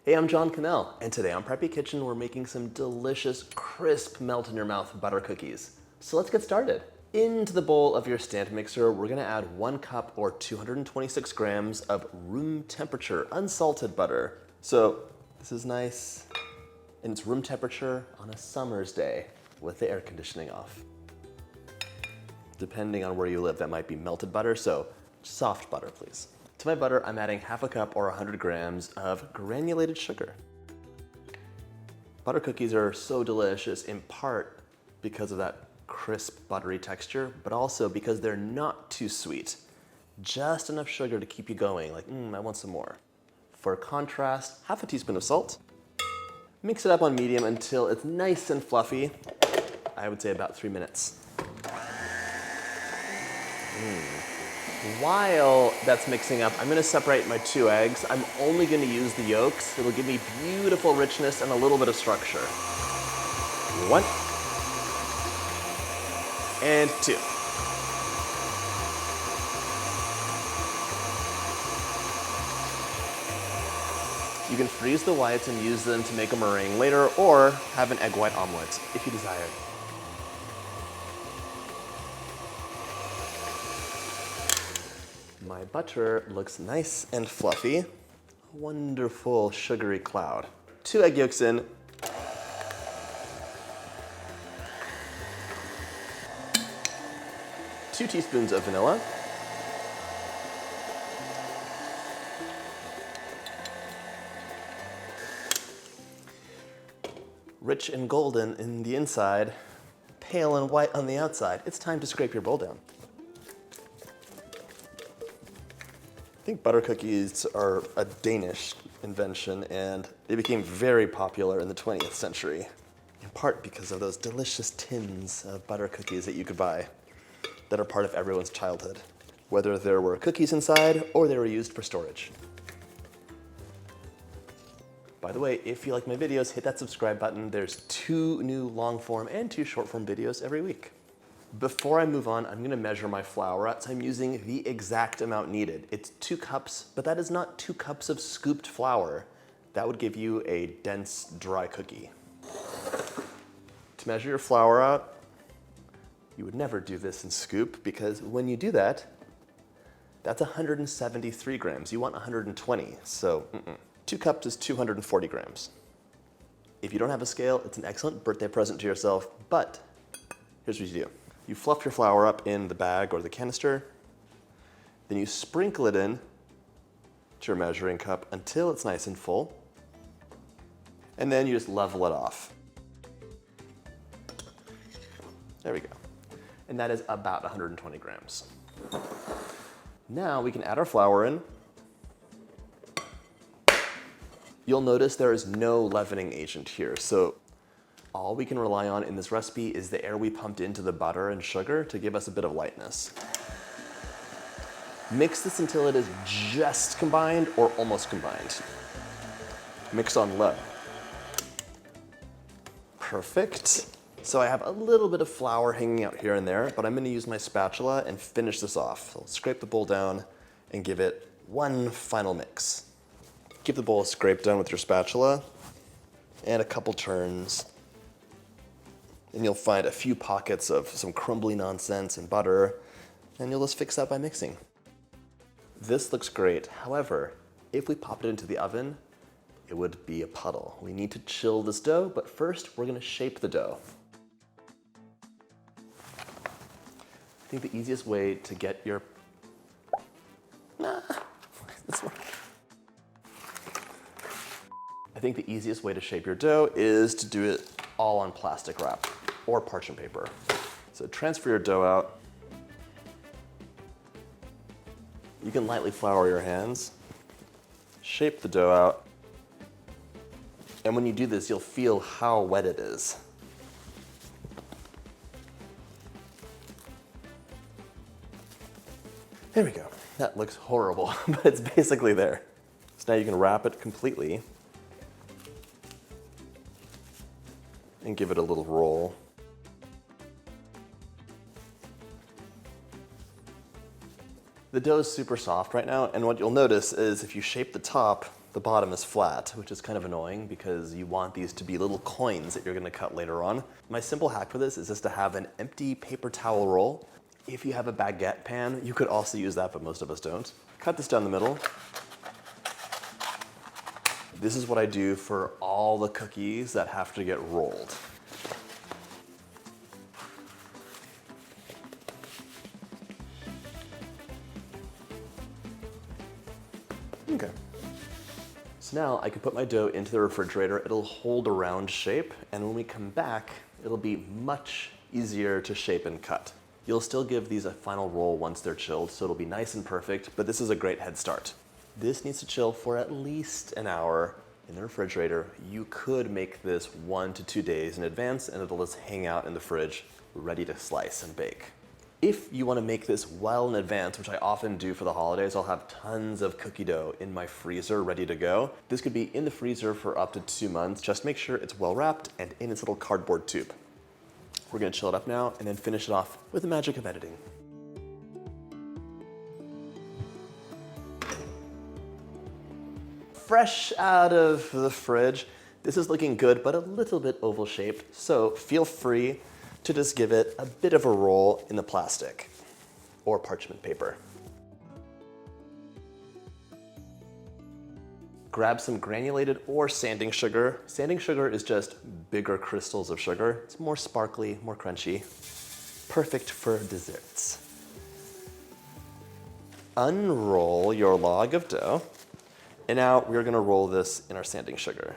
Hey, I'm John Cannell, and today on Preppy Kitchen we're making some delicious, crisp, melt-in-your-mouth butter cookies. So let's get started. Into the bowl of your stand mixer, we're gonna add 1 cup or 226 grams of room temperature unsalted butter. So this is nice, and it's room temperature on a summer's day with the air conditioning off. Depending on where you live, that might be melted butter, so soft butter, please. To my butter, I'm adding 1/2 cup or 100 grams of granulated sugar. Butter cookies are so delicious in part because of that crisp, buttery texture, but also because they're not too sweet. Just enough sugar to keep you going, like, I want some more. For contrast, 1/2 teaspoon of salt. Mix it up on medium until it's nice and fluffy. I would say about 3 minutes. While that's mixing up, I'm gonna separate my 2 eggs. I'm only gonna use the yolks. It'll give me beautiful richness and a little bit of structure. 1 and 2. You can freeze the whites and use them to make a meringue later, or have an egg white omelet if you desire. My butter looks nice and fluffy. A wonderful sugary cloud. 2 egg yolks in. Two teaspoons of vanilla. Rich and golden in the inside, pale and white on the outside. It's time to scrape your bowl down. I think butter cookies are a Danish invention, and they became very popular in the 20th century, in part because of those delicious tins of butter cookies that you could buy that are part of everyone's childhood, whether there were cookies inside or they were used for storage. By the way, if you like my videos, hit that subscribe button. There's 2 new long form and 2 short form videos every week. Before I move on, I'm gonna measure my flour out, so I'm using the exact amount needed. It's 2 cups, but that is not 2 cups of scooped flour. That would give you a dense, dry cookie. To measure your flour out, you would never do this in scoop, because when you do that, that's 173 grams. You want 120, so 2 cups is 240 grams. If you don't have a scale, it's an excellent birthday present to yourself, but here's what you do. You fluff your flour up in the bag or the canister, then you sprinkle it in to your measuring cup until it's nice and full, and then you just level it off. There we go. And that is about 120 grams. Now we can add our flour in. You'll notice there is no leavening agent here, so all we can rely on in this recipe is the air we pumped into the butter and sugar to give us a bit of lightness. Mix this until it is just combined or almost combined. Mix on low. Perfect. So I have a little bit of flour hanging out here and there, but I'm gonna use my spatula and finish this off. So scrape the bowl down and give it one final mix. Keep the bowl scraped down with your spatula and a couple turns. And you'll find a few pockets of some crumbly nonsense and butter, and you'll just fix that by mixing. This looks great. However, if we popped it into the oven, it would be a puddle. We need to chill this dough, but first we're gonna shape the dough. I think the easiest way to get your, I think the easiest way to shape your dough is to do it all on plastic wrap or parchment paper. So transfer your dough out. You can lightly flour your hands, shape the dough out, and when you do this, you'll feel how wet it is. There we go. That looks horrible, but it's basically there. So now you can wrap it completely and give it a little roll. The dough is super soft right now, and what you'll notice is if you shape the top, the bottom is flat, which is kind of annoying because you want these to be little coins that you're gonna cut later on. My simple hack for this is just to have an empty paper towel roll. If you have a baguette pan, you could also use that, but most of us don't. Cut this down the middle. This is what I do for all the cookies that have to get rolled. Okay. So now I can put my dough into the refrigerator. It'll hold a round shape, and when we come back, it'll be much easier to shape and cut. You'll still give these a final roll once they're chilled, so it'll be nice and perfect, but this is a great head start. This needs to chill for at least an hour in the refrigerator. You could make this 1 to 2 days in advance, and it'll just hang out in the fridge, ready to slice and bake. If you want to make this well in advance, which I often do for the holidays, I'll have tons of cookie dough in my freezer ready to go. This could be in the freezer for up to 2 months. Just make sure it's well wrapped and in its little cardboard tube. We're going to chill it up now and then finish it off with the magic of editing. Fresh out of the fridge, this is looking good, but a little bit oval shaped, so feel free to just give it a bit of a roll in the plastic or parchment paper. Grab some granulated or sanding sugar. Sanding sugar is just bigger crystals of sugar. It's more sparkly, more crunchy. Perfect for desserts. Unroll your log of dough. And now we're gonna roll this in our sanding sugar.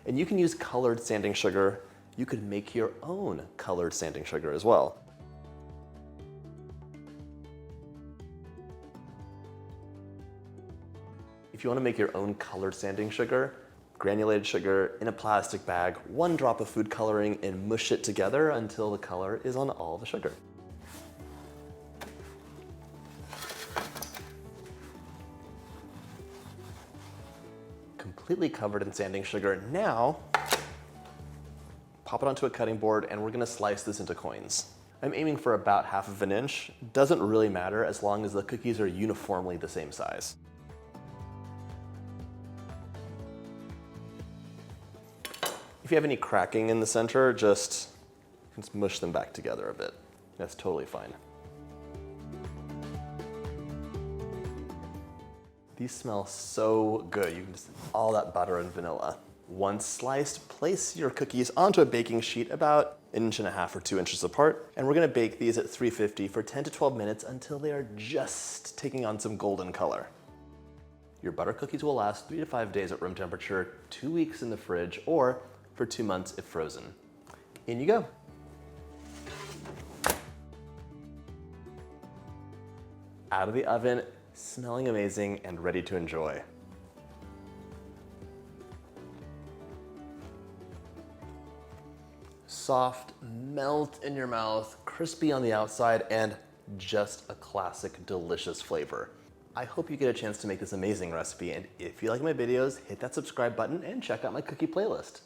And you can use colored sanding sugar. You could make your own colored sanding sugar as well. If you want to make your own colored sanding sugar, granulated sugar in a plastic bag, 1 drop of food coloring, and mush it together until the color is on all the sugar. Completely covered in sanding sugar. Now, pop it onto a cutting board, and we're gonna slice this into coins. I'm aiming for about 1/2 inch. Doesn't really matter as long as the cookies are uniformly the same size. If you have any cracking in the center, just mush them back together a bit. That's totally fine. These smell so good. You can just, all that butter and vanilla. Once sliced, place your cookies onto a baking sheet about 1.5 or 2 inches apart, and we're gonna bake these at 350 for 10 to 12 minutes until they are just taking on some golden color. Your butter cookies will last 3 to 5 days at room temperature, 2 weeks in the fridge, or for 2 months if frozen. In you go. Out of the oven, smelling amazing and ready to enjoy. Soft, melt in your mouth, crispy on the outside, and just a classic, delicious flavor. I hope you get a chance to make this amazing recipe, and if you like my videos, hit that subscribe button and check out my cookie playlist.